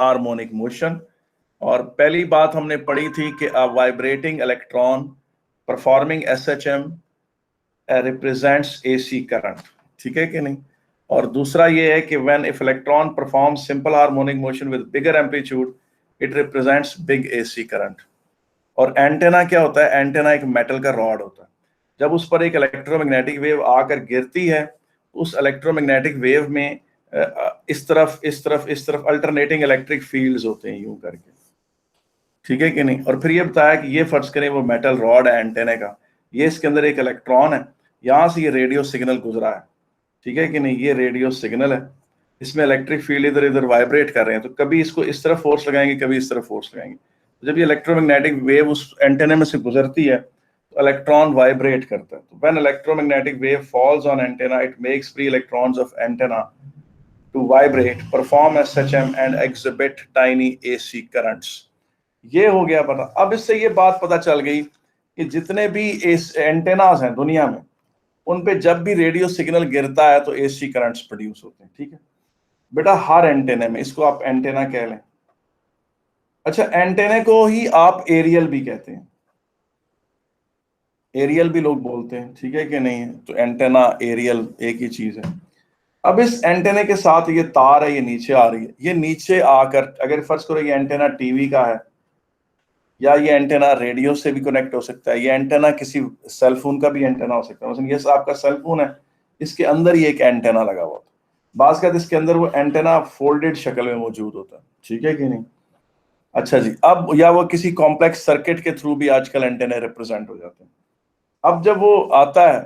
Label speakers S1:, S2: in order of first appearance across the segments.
S1: Harmonic motion. और पहली बात हमने पढ़ी थी कि अ vibrating electron performing SHM represents AC current, ठीक है कि नहीं। और दूसरा ये है कि when if electron performs simple harmonic motion with bigger amplitude it represents big AC current. और एंटेना क्या होता है? एंटेना एक मेटल का रॉड होता है। जब उस पर एक इलेक्ट्रोमैग्नेटिक वेव आकर गिरती है, उस इलेक्ट्रोमैग्नेटिक वेव में इस तरफ इस तरफ इस तरफ अल्टरनेटिंग इलेक्ट्रिक फील्ड्स होते हैं यूं करके, ठीक है कि नहीं। और फिर ये बताया कि ये फर्ज करें वो मेटल रॉड है एंटेने का, ये इसके अंदर एक इलेक्ट्रॉन है, यहां से ये रेडियो सिग्नल गुजरा है, ठीक है कि नहीं। ये रेडियो सिग्नल है, इसमें इलेक्ट्रिक फील्ड इधर इधर वाइब्रेट कर रहे हैं, तो कभी इसको इस तरफ फोर्स लगाएंगे, कभी इस तरफ फोर्स लगाएंगे। तो जब ये इलेक्ट्रोमैग्नेटिक वेव उस एंटेने में से गुजरती है तो इलेक्ट्रॉन वाइब्रेट करता है। तो when electromagnetic wave falls on antenna it makes free electrons of antenna to vibrate, perform SHM and exhibit tiny AC currents। ये हो गया पता। अब इससे ये बात पता चल गई कि जितने भी एंटेनास हैं दुनिया में, उन पे जब भी रेडियो सिग्नल गिरता है तो एसी करंट्स प्रोड्यूस होते हैं, ठीक है बेटा। हर एंटेने में, इसको आप एंटेना कह लें। अच्छा, एंटेने को ही आप एरियल भी कहते हैं, एरियल भी लोग बोलते हैं, ठीक है कि नहीं। तो एंटेना एरियल एक ही चीज है। अब इस एंटेने के साथ ये तार है, ये नीचे आ रही है, ये नीचे आकर अगर फर्ज करो ये एंटेना टीवी का है, या ये एंटेना रेडियो से भी कनेक्ट हो सकता है, ये एंटेना किसी सेलफोन का भी एंटेना हो सकता है। मतलब ये आपका सेलफोन है, इसके अंदर ही एक एंटेना लगा हुआ होता है, बाज़ का इसके अंदर वो एंटेना फोल्डेड शक्ल में मौजूद होता है, ठीक है कि नहीं। अच्छा जी, अब या वो किसी कॉम्प्लेक्स सर्किट के थ्रू भी आजकल एंटेने रिप्रेजेंट हो जाते हैं। अब जब वो आता है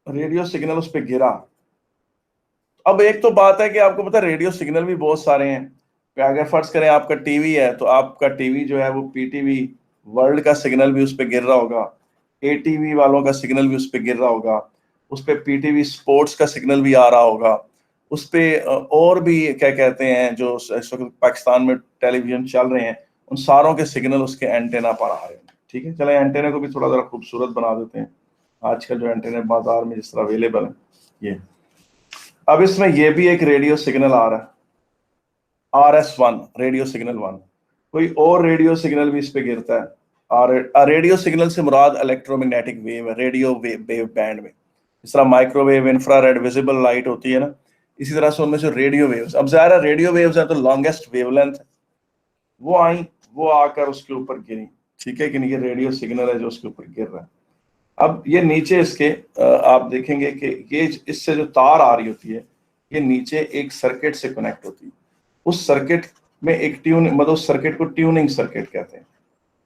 S1: रेडियो सिग्नल उस पर गिरा, अब एक तो बात है कि आपको पता है रेडियो सिग्नल भी बहुत सारे हैं। अगर फर्ज करें आपका टीवी है तो आपका टीवी जो है वो पीटीवी वर्ल्ड का सिग्नल भी उस पर गिर रहा होगा, एटीवी वालों का सिग्नल भी उस पर गिर रहा होगा, उस पर पीटीवी स्पोर्ट्स का सिग्नल भी आ रहा होगा, उस पर और भी क्या कहते हैं जो इस वक्त पाकिस्तान में टेलीविजन चल रहे हैं, उन सारों के सिग्नल उसके एंटेना पर आ रहे हैं, ठीक है। चले एंटेने को भी थोड़ा जरा खूबसूरत बना देते हैं। आजकल जो एंटेने बाजार में जिस तरह अवेलेबल है, ये अब इसमें ये भी एक रेडियो सिग्नल आ रहा है, RS1 रेडियो सिग्नल 1। कोई और रेडियो सिग्नल भी इस पे गिरता है। और रेडियो सिग्नल से मुराद इलेक्ट्रोमैग्नेटिक वेव है, रेडियो वेव बैंड में। इस तरह माइक्रोवेव, इंफ्रारेड, विजिबल लाइट होती है ना, इसी तरह से उनमें से रेडियो वेव्स। अब ज़ाहिर रेडियो वेव्स है तो लॉन्गेस्ट वेवलेंथ है, वो आई, वो आकर उसके ऊपर गिरी, ठीक है कि नहीं। ये रेडियो सिग्नल है जो उसके ऊपर गिर रहा है। अब ये नीचे इसके आप देखेंगे कि ये इससे जो तार आ रही होती है, ये नीचे एक सर्किट से कनेक्ट होती है। उस सर्किट में एक मतलब उस सर्किट को ट्यूनिंग सर्किट कहते हैं।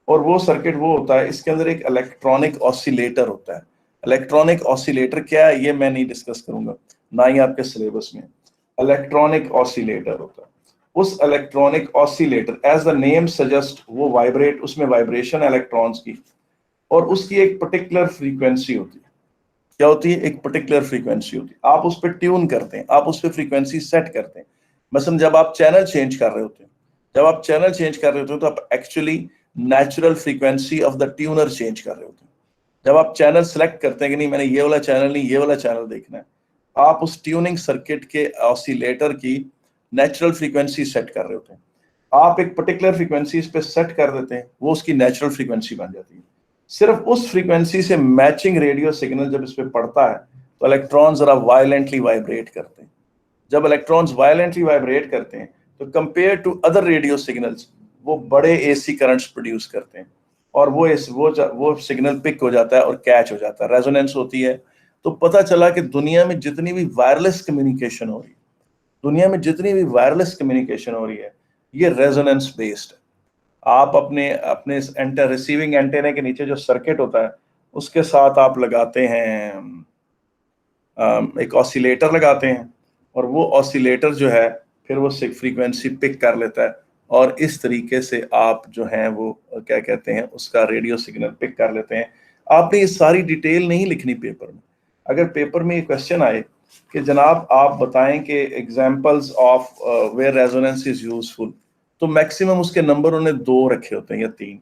S1: और वो सर्किट वो होता है, इसके अंदर एक इलेक्ट्रॉनिक ऑसिलेटर होता है। इलेक्ट्रॉनिक ऑसिलेटर क्या है ये मैं नहीं डिस्कस करूंगा, ना ही आपके सिलेबस में। इलेक्ट्रॉनिक ऑसिलेटर होता है। उस electronic oscillator as the name suggest, वो वाइब्रेट, उसमें वाइब्रेशन इलेक्ट्रॉन्स की, और उसकी एक पर्टिकुलर फ्रीक्वेंसी होती है। क्या होती है? एक पर्टिकुलर फ्रीक्वेंसी होती है। आप उस पर ट्यून करते हैं, आप उस पर फ्रीक्वेंसी सेट करते हैं। मसलन जब आप चैनल चेंज कर रहे होते हैं, जब आप चैनल चेंज कर रहे होते हैं तो आप actually natural frequency of the tuner change कर रहे होते हैं। जब आप चैनल सेलेक्ट करते हैं कि नहीं मैंने ये वाला चैनल नहीं ये वाला चैनल देखना है, आप उस ट्यूनिंग सर्किट के ऑसिलेटर की नेचुरल फ्रीक्वेंसी सेट कर रहे होते हैं। आप एक पर्टिकुलर फ्रीक्वेंसी इस पर सेट कर देते हैं, वो उसकी नेचुरल फ्रीक्वेंसी बन जाती है। सिर्फ उस फ्रीक्वेंसी से मैचिंग रेडियो सिग्नल जब इस पे पड़ता है तो इलेक्ट्रॉन जरा वायलेंटली वाइब्रेट करते हैं। जब इलेक्ट्रॉन्स वायलेंटली वाइब्रेट करते हैं तो compare to other radio signals वो बड़े एसी करंट्स प्रोड्यूस करते हैं, और वो सिग्नल पिक हो जाता है और कैच हो जाता है, रेजोनेंस होती है। तो पता चला कि दुनिया में जितनी भी वायरलेस कम्युनिकेशन हो रही है, दुनिया में जितनी भी वायरलेस कम्युनिकेशन हो रही है, ये रेजोनेंस बेस्ड है। आप अपने अपने एंटर रिसीविंग एंटेना के नीचे जो सर्किट होता है उसके साथ आप लगाते हैं एक ऑसिलेटर लगाते हैं, और वो ऑसिलेटर जो है फिर वो फ्रीक्वेंसी पिक कर लेता है, और इस तरीके से आप जो हैं वो क्या कहते हैं उसका रेडियो सिग्नल पिक कर लेते हैं। आपने ये सारी डिटेल नहीं लिखनी पेपर में। अगर पेपर में ये क्वेश्चन आए कि जनाब आप बताएं कि examples of where resonance is useful, तो मैक्सिमम उसके नंबर उन्होंने 2 रखे होते हैं या 3।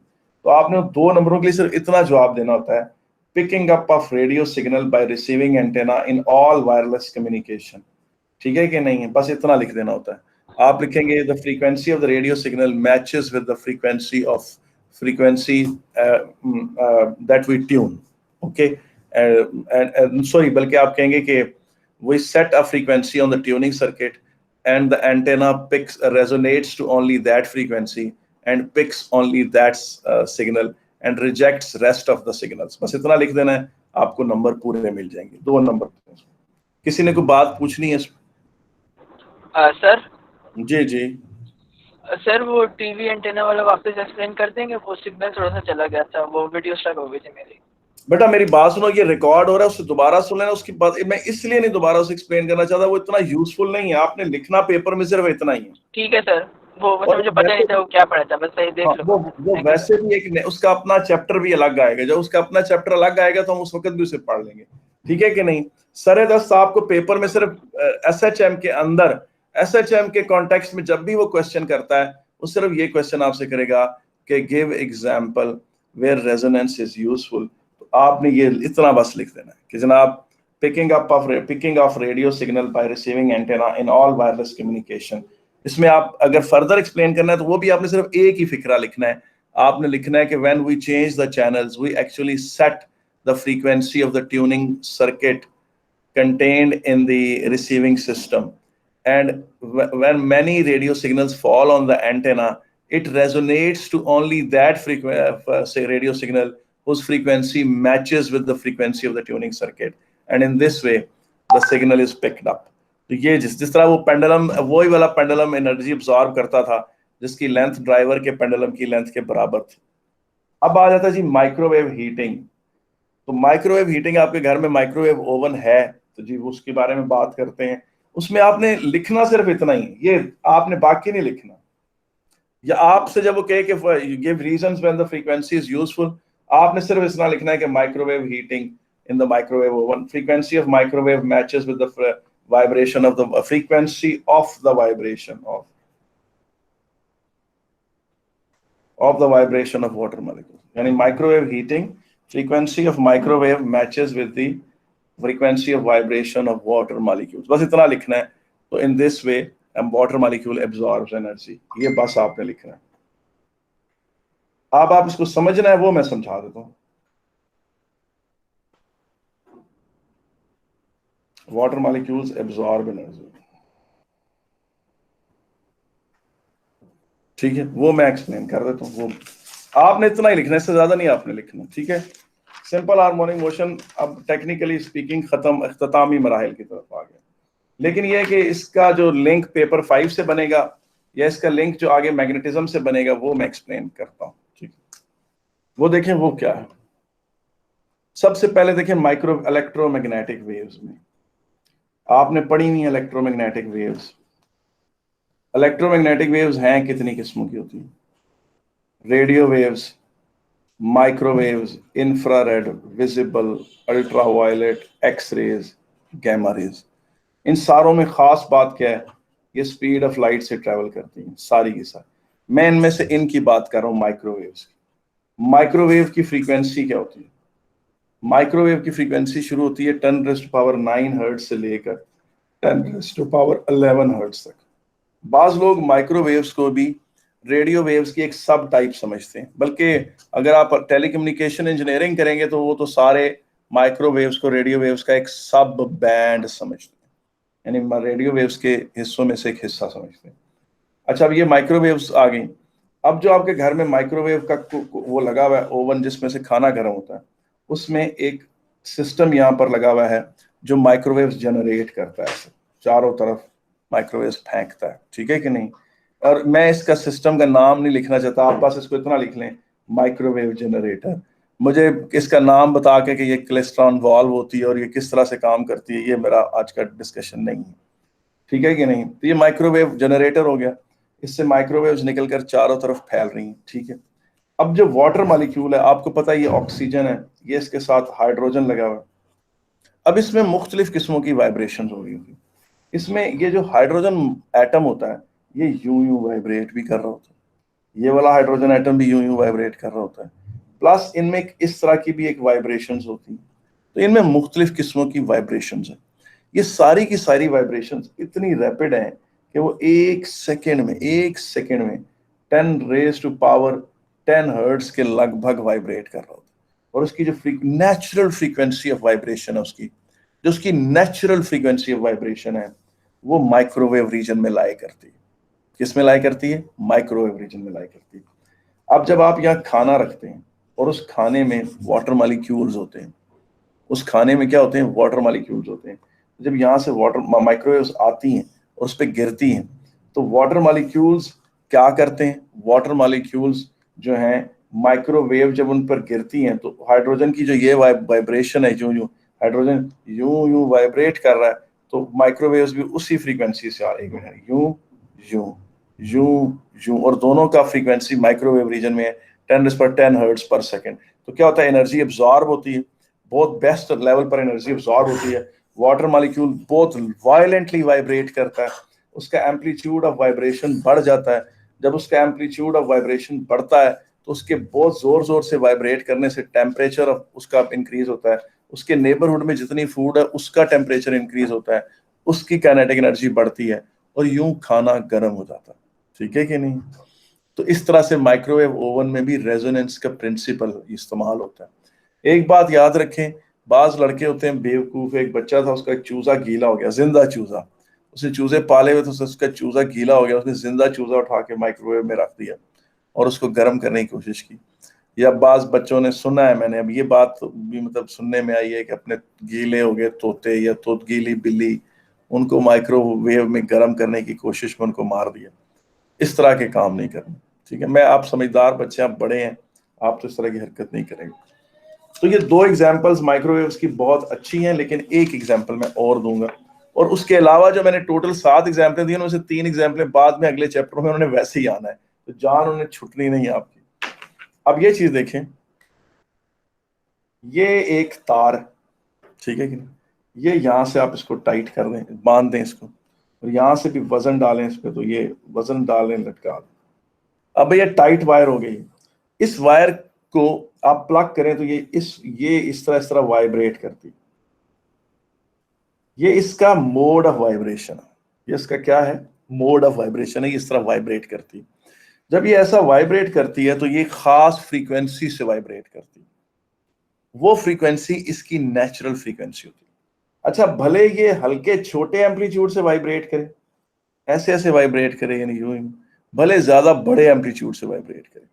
S1: तो आपने 2 नंबरों के लिए सिर्फ इतना जवाब देना होता है, picking up of radio signal by receiving antenna in all wireless communication, ठीक है कि नहीं है, बस इतना लिख देना होता है। आप लिखेंगे the frequency of the radio signal matches with the frequency that we tune, okay, sorry, बल्कि आप कहेंगे कि we set a frequency on the tuning circuit and the antenna picks resonates to only that frequency and picks only that signal and rejects rest of the signals। बस इतना लिख देना है, आपको नंबर पूरे मिल जाएंगे, 2 नंबर। किसी ने कोई बात पूछनी है
S2: सर?
S1: जी जी
S2: सर वो टीवी एंटेना वाला वापस एक्सप्लेन कर देंगे, वो सिग्नल थोड़ा सा चला गया था, वो वीडियो स्टक हो गई थी मेरी।
S1: बेटा मेरी बात सुनो, ये रिकॉर्ड हो रहा है, उससे दोबारा सुन लेना। उसकी बात मैं इसलिए नहीं दोबारा उसे एक्सप्लेन करना चाहता, वो इतना यूजफुल नहीं है, आपने लिखना पेपर में सिर्फ इतना ही है।
S2: ठीक है सर, वो मुझे पता नहीं था वो क्या पढ़ा था, बस सही देख लो।
S1: वो वैसे भी एक उसका अपना चैप्टर भी अलग आएगा, जब उसका अपना चैप्टर अलग आएगा तो हम उस वक्त भी उसे पढ़ लेंगे, ठीक है कि नहीं। सरे दस्त आपको पेपर में सिर्फ SHM के अंदर, SHM के कॉन्टेक्स्ट में जब भी वो क्वेश्चन करता है, वो सिर्फ ये क्वेश्चन आपसे करेगा कि give example where resonance is useful. तो आपने ये इतना बस लिख देना है कि जनाब picking of radio signal by receiving antenna in all wireless communication. इसमें आप अगर फर्दर एक्सप्लेन करना है तो वो भी आपने सिर्फ एक ही फिक्रा लिखना है। आपने लिखना है कि when we change the channels we actually set the frequency of the tuning circuit contained in the receiving system, and when many radio signals fall on the antenna, it resonates to only that say radio signal whose frequency matches with the frequency of the tuning circuit, and in this way the signal is picked up। तो ये जिस तरह वो pendulum, वही वाला pendulum energy absorb करता था जिसकी लेंथ ड्राइवर के पेंडुलम की लेंथ के बराबर थी। अब आ जाता है जी माइक्रोवेव हीटिंग। तो माइक्रोवेव हीटिंग, आपके घर में माइक्रोवेव ओवन है तो जी उसके बारे में बात करते हैं। उसमें आपने लिखना सिर्फ इतना ही, ये आपने बाकी नहीं लिखना। या आपसे जब वो कहे कि give reasons when the frequency is useful, आपने सिर्फ इतना लिखना है कि microwave heating in the microwave oven, frequency of microwave matches with the vibration of the frequency of the vibration of the vibration of water molecules। यानी microwave heating, frequency of microwave matches with the frequency of vibration of water molecules। बस इतना लिखना है। तो in this way water molecule absorbs energy, ये बस आपने लिखना है। अब आप इसको समझना है वो मैं समझा देता हूँ। वाटर मॉलिक्यूल्स एब्जॉर्ब एनर्जी, ठीक है, वो मैं एक्सप्लेन कर देता हूँ। वो आपने इतना ही लिखना है, इससे ज्यादा नहीं आपने लिखना, ठीक है। सिंपल हार्मोनिक मोशन अब टेक्निकली स्पीकिंग खत्म, इख्तितामी मराहिल की तरफ आ गया। लेकिन यह है कि इसका जो लिंक पेपर 5 से बनेगा या इसका लिंक जो आगे मैग्नेटिज्म से बनेगा वो मैं एक्सप्लेन करता हूँ, ठीक है। वो देखें वो क्या है। सबसे पहले देखें माइक्रो इलेक्ट्रोमैग्नेटिक वेव्स में आपने पढ़ी नहीं इलेक्ट्रोमैग्नेटिक वेव्स। इलेक्ट्रोमैग्नेटिक वेव्स हैं कितनी किस्मों की होती हैं? Radio waves, microwaves, infrared, visible, ultraviolet, x rays, gamma rays. इन सारों में खास बात क्या है? ये स्पीड ऑफ लाइट से ट्रेवल करती हैं सारी की सारी। मैं इनमें से इनकी बात कर रहा हूँ माइक्रोवेव्स की। माइक्रोवेव की फ्रीक्वेंसी क्या होती है? माइक्रोवेव की फ्रीक्वेंसी शुरू होती है 10⁻⁹ हर्ट्ज से लेकर 10⁻11 हर्ट्ज तक। बाज लोग माइक्रोवेव्स को भी रेडियो वेव्स की एक सब टाइप समझते हैं, बल्कि अगर आप टेलीकम्युनिकेशन इंजीनियरिंग करेंगे तो वो तो सारे माइक्रोवेव्स को रेडियो वेव्स का एक सब बैंड समझते हैं, यानी रेडियो वेव्स के हिस्सों में से एक हिस्सा समझते हैं। अच्छा, अब ये माइक्रोवेव्स आ गई। अब जो आपके घर में माइक्रोवेव का वो लगा हुआ है ओवन जिसमें से खाना गर्म होता है, उसमें एक सिस्टम यहाँ पर लगा हुआ है जो माइक्रोवेव्स जनरेट करता है, चारों तरफ माइक्रोवेव्स फेंकता है, ठीक है कि नहीं। और मैं इसका सिस्टम का नाम नहीं लिखना चाहता, आप पास इसको इतना लिख लें माइक्रोवेव जनरेटर। मुझे इसका नाम बता के कि ये क्लेस्ट्रॉन वॉल्व होती है और ये किस तरह से काम करती है, ये मेरा आज का डिस्कशन नहीं है, ठीक है कि नहीं। तो ये माइक्रोवेव जनरेटर हो गया, इससे माइक्रोवेव्स निकलकर चारों तरफ फैल रही हैं, ठीक है। अब जो वाटर मॉलिक्यूल है, आपको पता है ये ऑक्सीजन है, ये इसके साथ हाइड्रोजन लगा हुआ है। अब इसमें मुख्तलिफ किस्मों की वाइब्रेशन हो रही होगी। इसमें ये जो हाइड्रोजन एटम होता है ये यूं यूं वाइब्रेट भी कर रहा होता है, ये वाला हाइड्रोजन एटम भी यूं यूं वाइब्रेट कर रहा होता है, प्लस इनमें इस तरह की भी एक वाइब्रेशंस होती हैं। तो इनमें मुख्तलिफ किस्मों की वाइब्रेशंस हैं। ये सारी की सारी वाइब्रेशंस इतनी रैपिड हैं कि वो एक सेकेंड में 10 raised to power 10 हर्ट्ज के लगभग वाइब्रेट कर रहा होता है। और उसकी जो नेचुरल फ्रीक्वेंसी ऑफ वाइब्रेशन है, उसकी जो उसकी नेचुरल फ्रीक्वेंसी ऑफ वाइब्रेशन है, वो माइक्रोवेव रीजन में लाई करती है। किस में लाई करती है? माइक्रोवेव रीजन में लाई करती है। अब जब आप यहाँ खाना रखते हैं और उस खाने में वाटर मॉलिक्यूल्स होते हैं, उस खाने में क्या होते हैं? वाटर मॉलिक्यूल्स होते हैं। जब यहाँ से वाटर माइक्रोवेव्स आती हैं और उस पर गिरती हैं, तो वाटर मॉलिक्यूल्स क्या करते हैं? वाटर मॉलिक्यूल्स जो हैं, माइक्रोवेव जब उन पर गिरती हैं, तो हाइड्रोजन की जो ये वाइब्रेशन है, जो हाइड्रोजन यूं यूं वाइब्रेट कर रहा है, तो माइक्रोवेव्स भी उसी फ्रीक्वेंसी से आ रही है, यूं यूं यूं यूं, और दोनों का फ्रीक्वेंसी माइक्रोवेव रीजन में है 10 हर्ट्ज पर सेकेंड। तो क्या होता है? एनर्जी एब्जॉर्ब होती है, बहुत बेस्ट लेवल पर एनर्जी एब्जॉर्ब होती है। वाटर मॉलिक्यूल बहुत वायलेंटली वाइब्रेट करता है, उसका एम्पलीट्यूड ऑफ वाइब्रेशन बढ़ जाता है। जब उसका एम्पलीट्यूड ऑफ वाइब्रेशन बढ़ता है, तो उसके बहुत जोर जोर से वाइब्रेट करने से टेम्परेचर ऑफ उसका इंक्रीज होता है। उसके नेबरहुड में जितनी फूड है, उसका टेम्परेचर इंक्रीज होता है, उसकी काइनेटिक एनर्जी बढ़ती है, और यूं खाना गर्म हो जाता है। ठीक है कि नहीं? तो इस तरह से माइक्रोवेव ओवन में भी रेजोनेंस का प्रिंसिपल इस्तेमाल होता है। एक बात याद रखें, बाज लड़के होते हैं बेवकूफ। एक बच्चा था, उसका एक चूजा गीला हो गया, जिंदा चूजा। उसने चूजे पाले हुए, तो उसका चूजा गीला हो गया, उसने जिंदा चूजा उठा के माइक्रोवेव में रख दिया और उसको गर्म करने की कोशिश की। या बाज बच्चों ने सुना है, मैंने अब ये बात भी मतलब सुनने में आई है कि अपने गीले हो गए तोते या गीली बिल्ली, उनको माइक्रोवेव में गर्म करने की कोशिश में उनको मार दिया। इस तरह के काम नहीं करने। ठीक है, मैं आप समझदार बच्चे, आप बड़े हैं, आप तो इस तरह की हरकत नहीं करेंगे। तो ये दो एग्जांपल्स माइक्रोवेव्स की बहुत अच्छी हैं, लेकिन एक एग्जांपल मैं और दूंगा। और उसके अलावा जो मैंने टोटल 7 एग्जांपल दिए, उनमें से 3 एग्जांपल बाद में अगले चैप्टर में उन्होंने वैसे ही आना है, तो जान उन्हें छुटनी नहीं है आपकी। अब ये चीज देखें, ये एक तार, ठीक है कि नहीं? ये यहां से आप इसको टाइट कर दें, बांध दें इसको, और यहां से भी वजन डालें इस पे, तो ये वजन डालें, लटका दें। अब ये टाइट वायर हो गई। इस वायर को आप प्लग करें तो ये इस तरह वाइब्रेट करती। ये इसका मोड ऑफ वाइब्रेशन है। ये इसका क्या है? मोड ऑफ वाइब्रेशन है। इस तरह वाइब्रेट करती। जब ये ऐसा वाइब्रेट करती है, तो ये खास फ्रीक्वेंसी से वाइब्रेट करती। वो फ्रीक्वेंसी इसकी नेचुरल फ्रीक्वेंसी होती है। अच्छा, भले ये हल्के छोटे एम्पलीट्यूड से वाइब्रेट करे, ऐसे ऐसे वाइब्रेट करे, यानी यूं यूं, भले ज्यादा बड़े एम्पलीट्यूड से वाइब्रेट करे,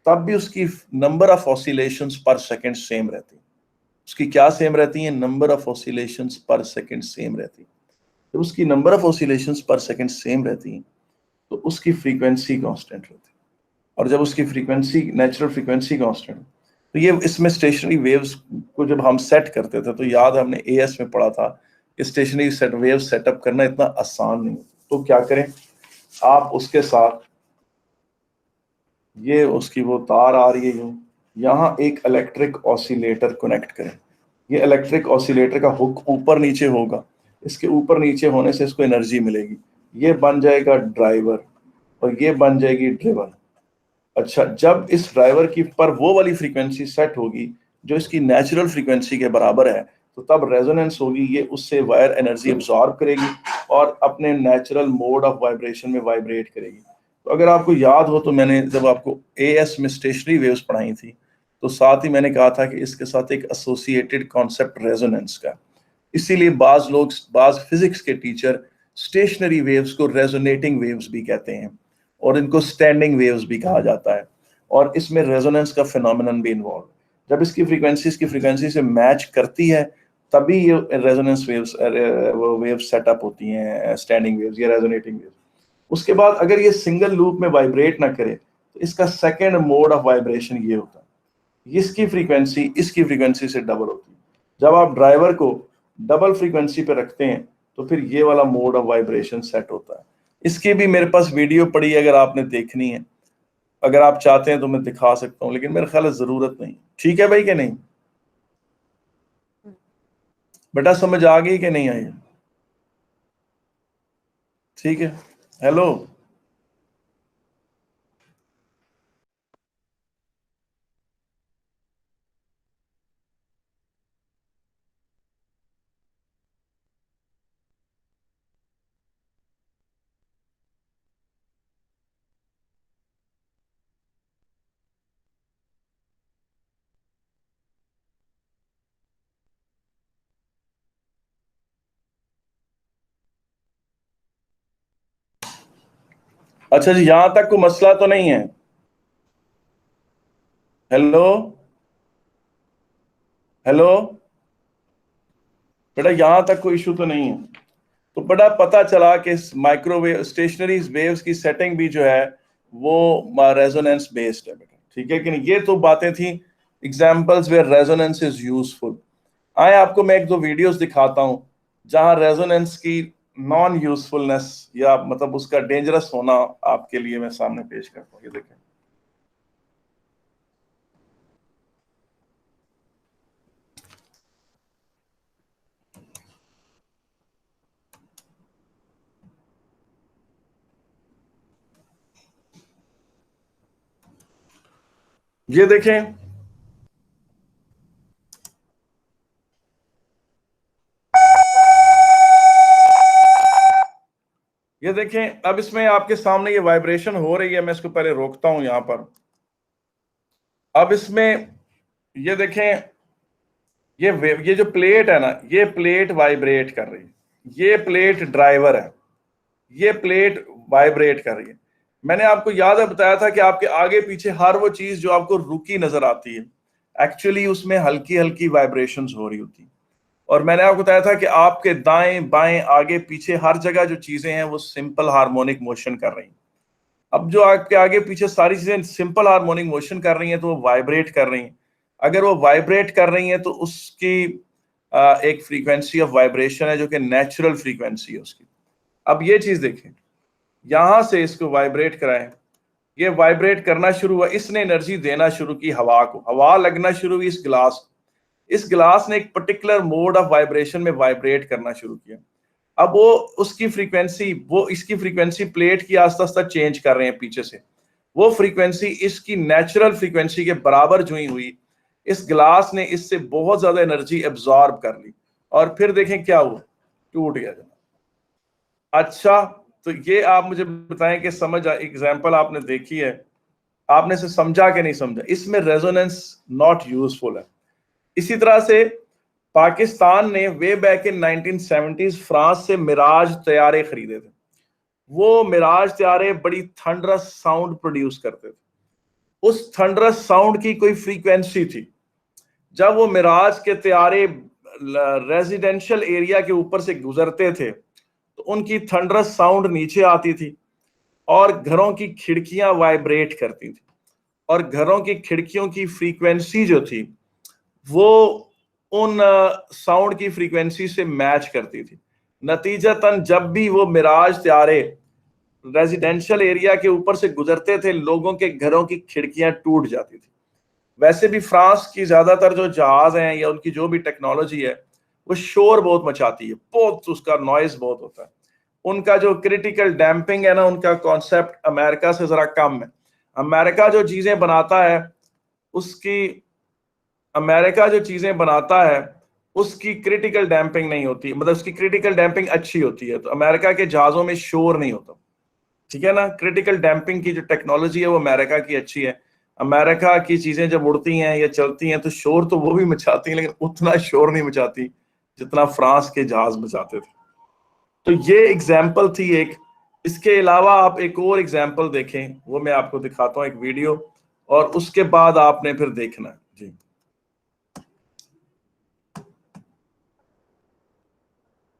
S1: तब भी उसकी नंबर ऑफ ऑसिलेशंस पर सेकंड सेम रहती है। उसकी क्या सेम रहती है? नंबर ऑफ ऑसिलेशंस पर सेकंड सेम रहती है। जब उसकी नंबर ऑफ ऑसिलेशंस पर सेकंड सेम रहती है, तो उसकी फ्रीक्वेंसी कांस्टेंट रहती है। और जब उसकी फ्रीक्वेंसी, नेचुरल फ्रीक्वेंसी कांस्टेंट, तो ये इसमें स्टेशनरी वेव्स को जब हम सेट करते थे, तो याद है हमने एएस में पढ़ा था कि स्टेशनरी सेट वेव सेटअप करना इतना आसान नहीं। तो क्या करें आप? उसके साथ ये उसकी वो तार आ रही है यूं, यहाँ एक इलेक्ट्रिक ऑसिलेटर कनेक्ट करें। ये इलेक्ट्रिक ऑसिलेटर का हुक ऊपर नीचे होगा, इसके ऊपर नीचे होने से इसको एनर्जी मिलेगी। ये बन जाएगा ड्राइवर और ये बन जाएगी ड्रिवन। अच्छा, जब इस ड्राइवर की पर वो वाली फ्रीक्वेंसी सेट होगी जो इसकी नेचुरल फ्रीक्वेंसी के बराबर है, तो तब रेजोनेंस होगी, ये उससे वायर एनर्जी एब्जॉर्ब करेगी और अपने नेचुरल मोड ऑफ वाइब्रेशन में वाइब्रेट करेगी। तो अगर आपको याद हो, तो मैंने जब आपको एएस में स्टेशनरी वेव्स पढ़ाई थी, तो साथ ही मैंने कहा था कि इसके साथ एक एसोसिएटेड कॉन्सेप्ट रेजोनेंस का। इसीलिए बाज फिजिक्स के टीचर स्टेशनरी वेव्स को रेजोनेटिंग वेव्स भी कहते हैं, और इनको स्टैंडिंग वेव्स भी कहा जाता है। और इसमें रेजोनेंस का फिनोमिनन भी इन्वॉल्व। जब इसकी फ्रीक्वेंसी से मैच करती है, तभी ये रेजोनेंस वेव्स वो वेव्स सेटअप होती हैं, स्टैंडिंग वेव्स या रेजोनेटिंग वेव्स। उसके बाद अगर ये सिंगल लूप में वाइब्रेट ना करे, तो इसका सेकेंड मोड ऑफ वाइब्रेशन ये होता है, इसकी फ्रीक्वेंसी से डबल होती है। जब आप ड्राइवर को डबल फ्रीक्वेंसी पे रखते हैं, तो फिर ये वाला मोड ऑफ वाइब्रेशन सेट होता है। इसकी भी मेरे पास वीडियो पड़ी है, अगर आपने देखनी है, अगर आप चाहते हैं तो मैं दिखा सकता हूँ, लेकिन मेरे ख्याल है जरूरत नहीं। ठीक है भाई कि नहीं? बेटा समझ आ गई कि नहीं आई? ठीक है। हेलो। अच्छा जी, यहां तक कोई मसला तो नहीं है? हेलो हेलो बेटा, यहां तक कोई इशू तो नहीं है? तो बड़ा पता चला कि माइक्रोवेव स्टेशनरी वेव्स की सेटिंग भी जो है वो रेजोनेंस बेस्ड है बेटा, ठीक है कि नहीं? ये तो बातें थी examples where resonance is useful. आए आपको मैं एक दो वीडियोस दिखाता हूं जहां रेजोनेंस की नॉन यूजफुलनेस या मतलब उसका डेंजरस होना आपके लिए मैं सामने पेश करता हूं। ये देखें, ये देखें, ये देखें। अब इसमें आपके सामने ये वाइब्रेशन हो रही है, मैं इसको पहले रोकता हूं यहां पर। अब इसमें ये देखें, ये जो प्लेट है ना, ये प्लेट वाइब्रेट कर रही है, ये प्लेट ड्राइवर है, ये प्लेट वाइब्रेट कर रही है। मैंने आपको याद है बताया था कि आपके आगे पीछे हर वो चीज जो आपको रुकी नजर आती है, एक्चुअली उसमें हल्की हल्की वाइब्रेशंस हो रही होती हैं। और मैंने आपको बताया था कि आपके दाएं बाएं आगे पीछे हर जगह जो चीजें हैं वो सिंपल हार्मोनिक मोशन कर रही हैं। अब जो आपके आगे पीछे सारी चीजें सिंपल हार्मोनिक मोशन कर रही हैं तो वो वाइब्रेट कर रही हैं। अगर वो वाइब्रेट कर रही हैं तो उसकी एक फ्रीक्वेंसी ऑफ वाइब्रेशन है जो कि नेचुरल फ्रीक्वेंसी है उसकी। अब ये चीज देखें, यहां से इसको वाइब्रेट कराएं, ये वाइब्रेट करना शुरू हुआ, इसने एनर्जी देना शुरू की हवा को, हवा लगना शुरू हुई इस गिलास को, इस गिलास ने एक पर्टिकुलर मोड ऑफ वाइब्रेशन में वाइब्रेट करना शुरू किया। अब वो उसकी फ्रीक्वेंसी, वो इसकी फ्रीक्वेंसी प्लेट की आस्ता आस्ता चेंज कर रहे हैं पीछे से। वो फ्रीक्वेंसी इसकी नेचुरल फ्रीक्वेंसी के बराबर जो ही हुई, इस गिलास ने इससे बहुत ज्यादा एनर्जी एब्जॉर्ब कर ली और फिर देखें क्या हुआ, टूट गया जनाब। अच्छा, तो ये आप मुझे बताएं कि समझ एग्जाम्पल आपने देखी है, आपने इसे समझा कि नहीं समझा? इसमें रेजोनेंस नॉट यूजफुल है। इसी तरह से पाकिस्तान ने way back in 1970s France से मिराज तैयारे खरीदे थे। वो मिराज तैयारे बड़ी थंडरस साउंड प्रोड्यूस करते थे। उस थंडरस साउंड की कोई फ्रीक्वेंसी थी। जब वो मिराज के तैयारे रेजिडेंशियल एरिया के ऊपर से गुजरते थे तो उनकी थंडरस साउंड नीचे आती थी और घरों की खिड़कियां वाइब्रेट करती थी और घरों की खिड़कियों की फ्रीक्वेंसी जो थी वो उन साउंड की फ्रीक्वेंसी से मैच करती थी। नतीजतन जब भी वो मिराज तैयारे रेजिडेंशियल एरिया के ऊपर से गुजरते थे, लोगों के घरों की खिड़कियां टूट जाती थी। वैसे भी फ्रांस की ज्यादातर जो जहाज हैं या उनकी जो भी टेक्नोलॉजी है वो शोर बहुत मचाती है, बहुत उसका नॉइज बहुत होता है। उनका जो क्रिटिकल डैम्पिंग है ना, उनका कॉन्सेप्ट अमेरिका से जरा कम है। अमेरिका जो चीजें बनाता है उसकी अमेरिका जो चीजें बनाता है उसकी क्रिटिकल डैम्पिंग नहीं होती, मतलब उसकी क्रिटिकल डैम्पिंग अच्छी होती है, तो अमेरिका के जहाजों में शोर नहीं होता, ठीक है ना? क्रिटिकल डैम्पिंग की जो टेक्नोलॉजी है वो अमेरिका की अच्छी है। अमेरिका की चीजें जब उड़ती हैं या चलती हैं तो शोर तो वो भी मचाती हैं लेकिन उतना शोर नहीं मचाती जितना फ्रांस के जहाज मचाते थे। तो ये एग्जाम्पल थी एक। इसके अलावा आप एक और एग्जाम्पल देखें, वो मैं आपको दिखाता हूँ एक वीडियो, और उसके बाद आपने फिर देखना है जी।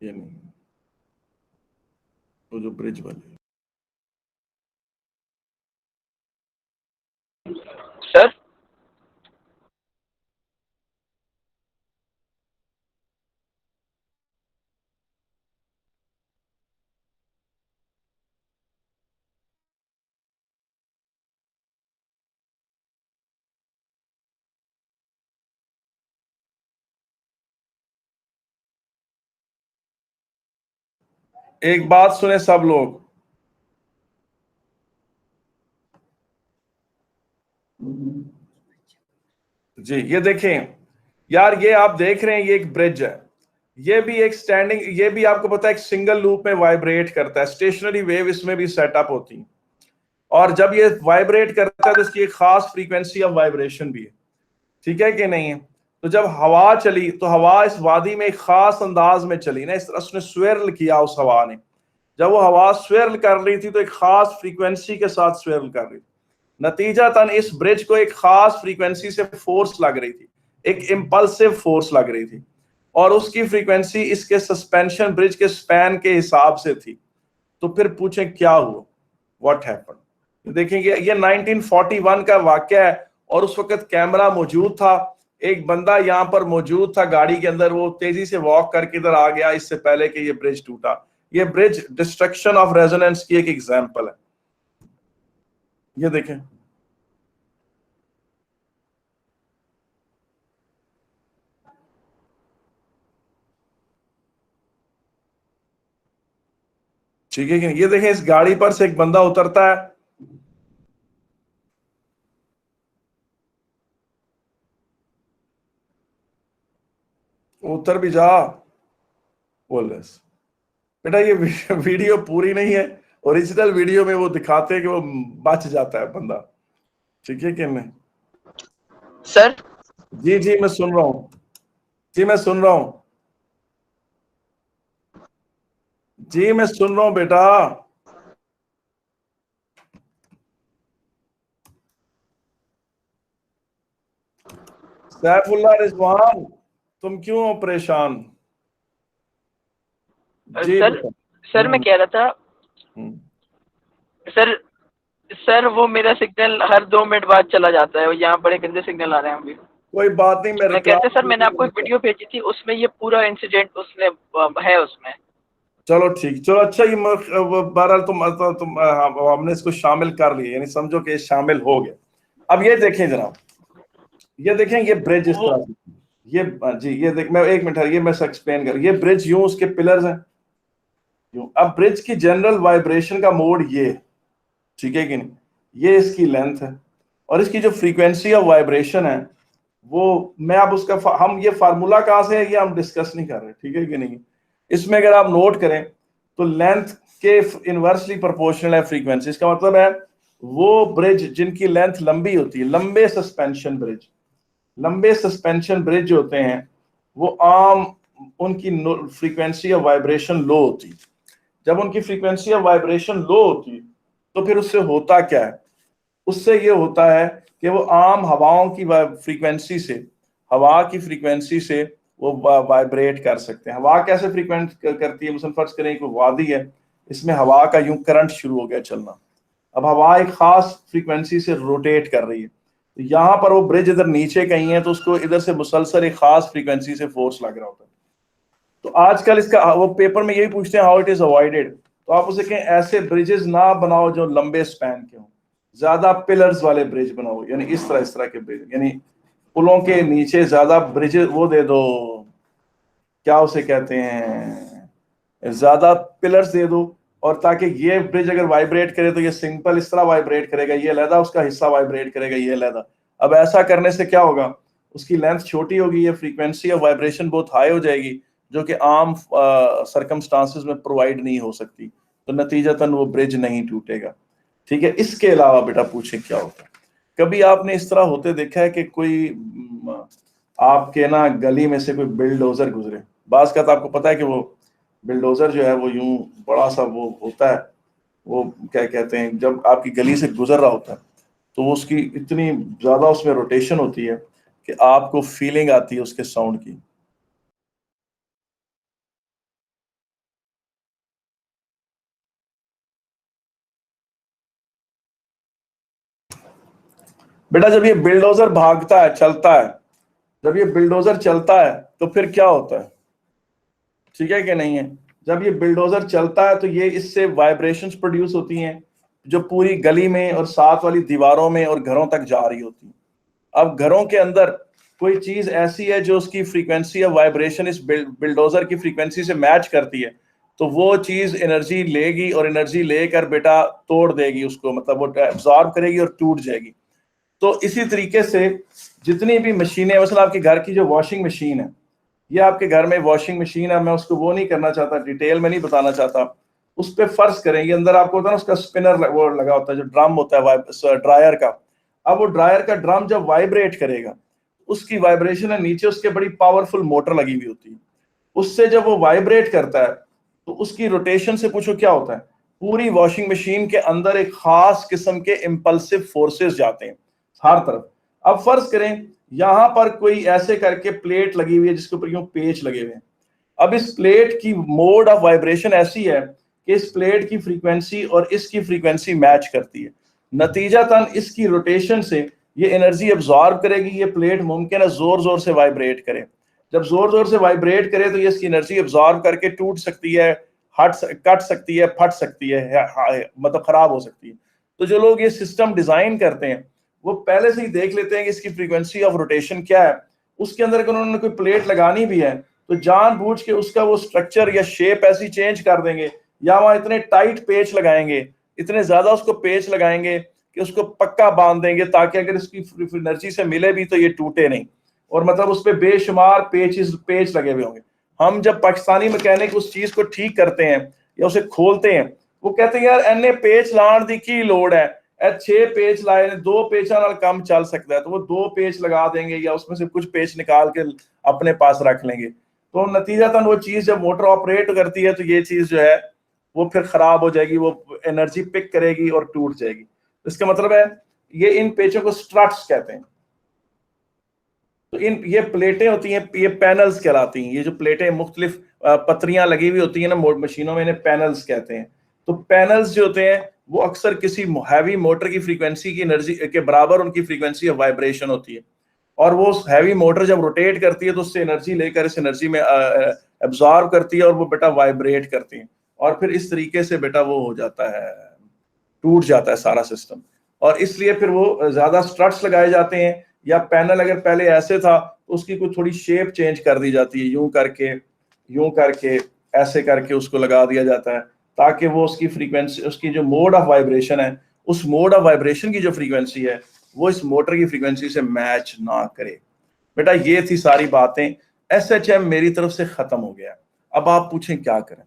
S1: ये नहीं, वो जो ब्रिज वाली।
S2: सर
S1: एक बात सुने सब लोग, जी ये देखें यार, ये आप देख रहे हैं ये एक ब्रिज है, ये भी एक स्टैंडिंग, ये भी आपको पता है एक सिंगल लूप में वाइब्रेट करता है, स्टेशनरी वेव इसमें भी सेटअप होती है। और जब ये वाइब्रेट करता है तो इसकी एक खास फ्रीक्वेंसी ऑफ वाइब्रेशन भी है, ठीक है कि नहीं है? तो जब हवा चली तो हवा इस वादी में एक खास अंदाज में चली ना, इस तरह उसने स्वेर्ल किया उस हवा ने। जब वो हवा स्वेरल कर रही थी तो एक खास फ्रीक्वेंसी के साथ स्वेरल कर रही थी, नतीजतन इस ब्रिज को एक खास फ्रीक्वेंसी से फोर्स लग रही थी, एक इम्पल्सिव फोर्स लग रही थी, और उसकी फ्रीक्वेंसी इसके सस्पेंशन ब्रिज के स्पैन के हिसाब से थी। तो फिर पूछें क्या हुआ, व्हाट हैपेंड। देखेंगे ये 1941 का वाकया है और उस वक्त कैमरा मौजूद था, एक बंदा यहां पर मौजूद था गाड़ी के अंदर, वो तेजी से वॉक करके इधर आ गया इससे पहले कि ये ब्रिज टूटा। ये ब्रिज डिस्ट्रक्शन ऑफ रेजोनेंस की एक एग्जांपल है। ये देखें, ठीक है कि नहीं? ये देखें, इस गाड़ी पर से एक बंदा उतरता है, उतर भी जा बोल बेटा। ये वीडियो पूरी नहीं है, ओरिजिनल वीडियो में वो दिखाते हैं कि वो बच जाता है बंदा, ठीक है कि नहीं?
S2: सर
S1: जी जी मैं सुन रहा हूँ, जी मैं सुन रहा हूँ, जी मैं सुन रहा हूँ बेटा। सैफुल्ला रिजवान, तुम क्यों हो परेशान? जी
S2: सर
S1: बेटा।
S2: सर मैं कह रहा था सर सर वो मेरा सिग्नल हर 2 मिनट बाद चला जाता है, यहाँ बड़े गंदे सिग्नल आ रहे हैं अभी।
S1: कोई बात नहीं, मैं
S2: मैं कहते सर मैंने आपको एक
S1: रिक्लाम।
S2: वीडियो भेजी थी, उसमें ये पूरा इंसिडेंट उसमें है उसमें।
S1: चलो ठीक, चलो अच्छा, ये बहरहाल तुम हमने इसको शामिल कर लिया, यानी समझो कि ये शामिल हो गया। अब ये देखें जनाब, ये देखें, ये ब्रिज इस
S2: वो
S1: तरह से, ये जी ये देख, मैं एक मिनट ये मैं एक्सप्लेन कर, ये ब्रिज यूं उसके पिलर्स हैं यूं। अब ब्रिज की जनरल वाइब्रेशन का मोड ये, ठीक है कि नहीं, ये इसकी लेंथ है और इसकी जो फ्रीक्वेंसी ऑफ वाइब्रेशन है वो, मैं अब उसका हम ये फार्मूला कहाँ से है ये हम डिस्कस नहीं कर रहे, ठीक है कि नहीं। इसमें अगर आप नोट करें तो लेंथ के इनवर्सली प्रोपोर्शनल है फ्रीक्वेंसी। इसका मतलब है वो ब्रिज जिनकी लेंथ लंबी होती है, लंबे सस्पेंशन ब्रिज, लंबे सस्पेंशन ब्रिज जो होते हैं वो आम उनकी फ्रीक्वेंसी ऑफ वाइब्रेशन लो होती है। जब उनकी फ्रीक्वेंसी ऑफ वाइब्रेशन लो होती है तो फिर उससे होता क्या है, उससे ये होता है कि वो आम हवाओं की फ्रीक्वेंसी से, हवा की फ्रीक्वेंसी से वो वाइब्रेट कर सकते हैं। हवा कैसे फ्रीक्वेंट करती है, मुझे फर्ज करें कोई वादी है, इसमें हवा का यूं करंट शुरू हो गया चलना, अब हवा एक खास फ्रीक्वेंसी से रोटेट कर रही है, तो यहाँ पर वो ब्रिज इधर नीचे कहीं है तो उसको इधर से मुसलसल एक खास फ्रीक्वेंसी से फोर्स लग रहा होता है। तो आजकल इसका वो पेपर में यही पूछते हैं हाउ इट इज अवॉइडेड, तो आप उसे कहें ऐसे ब्रिजेस ना बनाओ जो लंबे स्पैन के हों, ज्यादा पिलर्स वाले ब्रिज बनाओ, यानी इस तरह के ब्रिज, यानी पुलों के नीचे ज्यादा ब्रिजेस वो दे दो, क्या उसे कहते हैं, ज्यादा पिलर्स दे दो, और ताकि ये ब्रिज अगर वाइब्रेट करे तो ये सिंपल इस तरह वाइब्रेट करेगा, ये अलहदा उसका हिस्सा वाइब्रेट करेगा, ये अलहदा। अब ऐसा करने से क्या होगा, उसकी लेंथ छोटी होगी, ये फ्रीक्वेंसी ऑफ वाइब्रेशन बहुत हाई हो जाएगी जो कि आम सरकमस्टांसेस में प्रोवाइड नहीं हो सकती, तो नतीजतन वो ब्रिज नहीं टूटेगा, ठीक है। इसके अलावा बेटा पूछे क्या होता है, कभी आपने इस तरह होते देखा है कि कोई आपके ना गली में से कोई बिल्डोजर गुजरे, बाज का तो आपको पता है कि वो बिल्डोजर जो है वो यूं बड़ा सा वो होता है, वो क्या कहते हैं, जब आपकी गली से गुजर रहा होता है तो वो उसकी इतनी ज्यादा उसमें रोटेशन होती है कि आपको फीलिंग आती है उसके साउंड की। बेटा जब ये बिल्डोजर भागता है, चलता है, जब ये बिल्डोजर चलता है तो फिर क्या होता है, ठीक है कि नहीं है। जब ये बिल्डोजर चलता है तो ये इससे वाइब्रेशंस प्रोड्यूस होती हैं जो पूरी गली में और साथ वाली दीवारों में और घरों तक जा रही होती है। अब घरों के अंदर कोई चीज ऐसी है जो उसकी फ्रीक्वेंसी ऑफ वाइब्रेशन इस बिल्डोजर की फ्रीक्वेंसी से मैच करती है, तो वो चीज एनर्जी लेगी और एनर्जी लेकर बेटा तोड़ देगी उसको, मतलब वो एब्जॉर्ब करेगी और टूट जाएगी। तो इसी तरीके से जितनी भी मशीनें, मतलब आपके घर की जो वॉशिंग मशीन है, ये आपके घर में वॉशिंग मशीन है, मैं उसको वो नहीं करना चाहता, डिटेल में नहीं बताना चाहता, उस पर फर्ज करें ये अंदर आपको होता है ना उसका स्पिनर वो लगा होता है जो ड्रम होता है ड्रायर का। अब वो ड्रायर का ड्रम जब वाइब्रेट करेगा, उसकी वाइब्रेशन है नीचे उसके बड़ी पावरफुल मोटर लगी हुई होती है, उससे जब वो वाइब्रेट करता है तो उसकी रोटेशन से पूछो क्या होता है, पूरी वॉशिंग मशीन के अंदर एक खास किस्म के इंपल्सिव फोर्सेस जाते हैं हर तरफ। अब फर्ज करें यहां पर कोई ऐसे करके प्लेट लगी हुई है जिसके ऊपर यूं पेच लगे हुए हैं। अब इस प्लेट की मोड ऑफ वाइब्रेशन ऐसी है कि इस प्लेट की फ्रीक्वेंसी और इसकी फ्रीक्वेंसी मैच करती है। नतीजतन इसकी रोटेशन से ये एनर्जी अब्सॉर्ब करेगी, ये प्लेट मुमकिन है जोर जोर से वाइब्रेट करे। जब जोर जोर से वाइब्रेट करे तो ये इसकी एनर्जी अब्सॉर्ब करके टूट सकती है, कट सकती है, फट सकती है, मतलब खराब हो सकती है। तो जो लोग ये सिस्टम डिजाइन करते हैं वो पहले से ही देख लेते हैं कि इसकी फ्रीक्वेंसी ऑफ रोटेशन क्या है। उसके अंदर अगर उन्होंने कोई प्लेट लगानी भी है तो जानबूझ के उसका वो स्ट्रक्चर या शेप ऐसी चेंज कर देंगे, या वहां इतने टाइट पेच लगाएंगे, इतने ज्यादा उसको पेच लगाएंगे कि उसको पक्का बांध देंगे ताकि अगर इसकी एनर्जी से मिले भी तो ये टूटे नहीं। और मतलब उस पर बेशुमार पेच लगे हुए होंगे। हम जब पाकिस्तानी मैकेनिक उस चीज को ठीक करते हैं या उसे खोलते हैं, वो कहते हैं यार एने पेच लाने दी की लोड है, 6 पेच लाए ने, 2 पेचा नाल काम चल सकता है, तो वो 2 पेच लगा देंगे या उसमें से कुछ पेच निकाल के अपने पास रख लेंगे। तो नतीजतन वो चीज जब मोटर ऑपरेट करती है तो ये चीज जो है वो फिर खराब हो जाएगी, वो एनर्जी पिक करेगी और टूट जाएगी। इसका मतलब है ये इन पेचों को स्ट्रट्स कहते हैं। तो इन ये प्लेटें होती हैं, ये पैनल्स कहलाती हैं। ये जो प्लेटें मुख्तलिफ पत्रियां लगी हुई होती हैं ना मशीनों में, इन्हें पैनल्स कहते हैं। तो पैनल्स जो होते हैं वो अक्सर किसी हैवी मोटर की फ्रीक्वेंसी की एनर्जी के बराबर उनकी फ्रीक्वेंसी ऑफ वाइब्रेशन होती है, और वो हैवी मोटर जब रोटेट करती है तो उससे एनर्जी लेकर इस एनर्जी में एब्जॉर्ब करती है और वो बेटा वाइब्रेट करती है, और फिर इस तरीके से बेटा वो हो जाता है, टूट जाता है सारा सिस्टम। और इसलिए फिर वो ज्यादा स्ट्रट्स लगाए जाते हैं, या पैनल अगर पहले ऐसे था तो उसकी कोई थोड़ी शेप चेंज कर दी जाती है, यूं करके ऐसे करके उसको लगा दिया जाता है ताकि वो उसकी फ्रीक्वेंसी, उसकी जो मोड ऑफ वाइब्रेशन है, उस मोड ऑफ वाइब्रेशन की जो फ्रीक्वेंसी है वो इस मोटर की फ्रीक्वेंसी से मैच ना करे। बेटा ये थी सारी बातें। SHM मेरी तरफ से खत्म हो गया। अब आप पूछें क्या करें।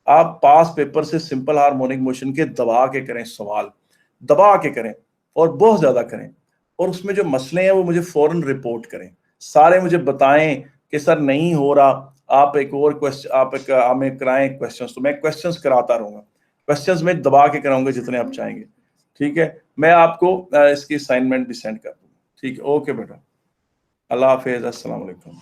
S1: आप पास पेपर से सिंपल हार्मोनिक मोशन के दबा के करें, सवाल दबा के करें और बहुत ज्यादा करें, और उसमें जो मसले हैं वो मुझे फौरन रिपोर्ट करें, सारे मुझे बताएं कि सर नहीं हो रहा, आप एक और क्वेश्चन, आप एक हमें कराएं क्वेश्चंस। तो मैं क्वेश्चंस कराता रहूंगा, क्वेश्चंस में दबा के कराऊंगा जितने आप चाहेंगे। ठीक है, मैं आपको इसकी असाइनमेंट भी सेंड कर दूंगा। ठीक है, ओके बेटा, अल्लाह हाफिज, अस्सलाम वालेकुम।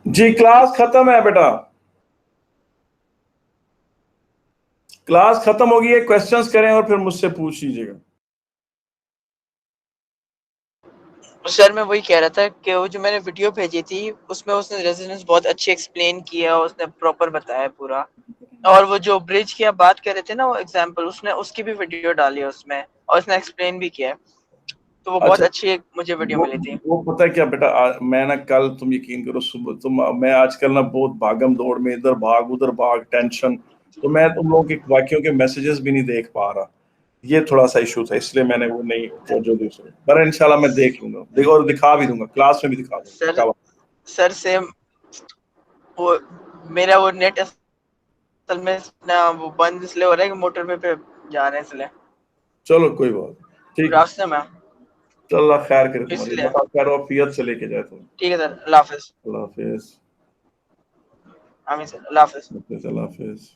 S1: जी क्लास खत्म है बेटा, क्लास खत्म होगी है, क्वेश्चंस करें और फिर मुझसे पूछ लीजिएगा।
S2: सर मैं वही कह रहा था कि वो जो मैंने वीडियो भेजी थी उसमें उसने रेजोनेंस बहुत अच्छी एक्सप्लेन किया, उसने प्रॉपर बताया पूरा। और वो जो ब्रिज की आप बात कर रहे थे ना, वो एग्जांपल उसने उसकी भी वीडियो डाली है उसमें, और उसने एक्सप्लेन भी किया है। तो वो बहुत
S1: अच्छा,
S2: अच्छी एक मुझे वीडियो मिली थी।
S1: वो पता है क्या बेटा, मैं ना कल, तुम यकीन करो सुबह मैं आजकल ना बहुत भागम दौड़ में, इधर भाग उधर भाग, टेंशन, तो मैं तुम लोगों के वाक्यों के मैसेजेस भी नहीं देख पा रहा। ये थोड़ा सा इशू था, इसलिए मैंने वो नहीं तवज्जो दी उसको, पर इंशाल्लाह मैं देख लूंगा, देखो, और दिखा भी दूंगा, क्लास में भी दिखा दूंगा,
S2: सर
S1: पक्का बात।
S2: सर सेम वो मेरा वो नेट असल में ना वो बंद इसलिए हो रहा है कि मोटर पे जा रहे हैं इसलिए,
S1: चलो कोई बात नहीं, ठीक है,
S2: रास्ते में,
S1: चलो अल्लाह खैर करे तुम्हारी,
S2: इसलिए।
S1: अल्लाह खैर और फियत से लेके जाए तुम।
S2: ठीक है सर, अल्लाह हाफिज।
S1: अल्लाह हाफिज।
S2: आमीन सर, अल्लाह हाफिज।
S1: अल्लाह हाफिज।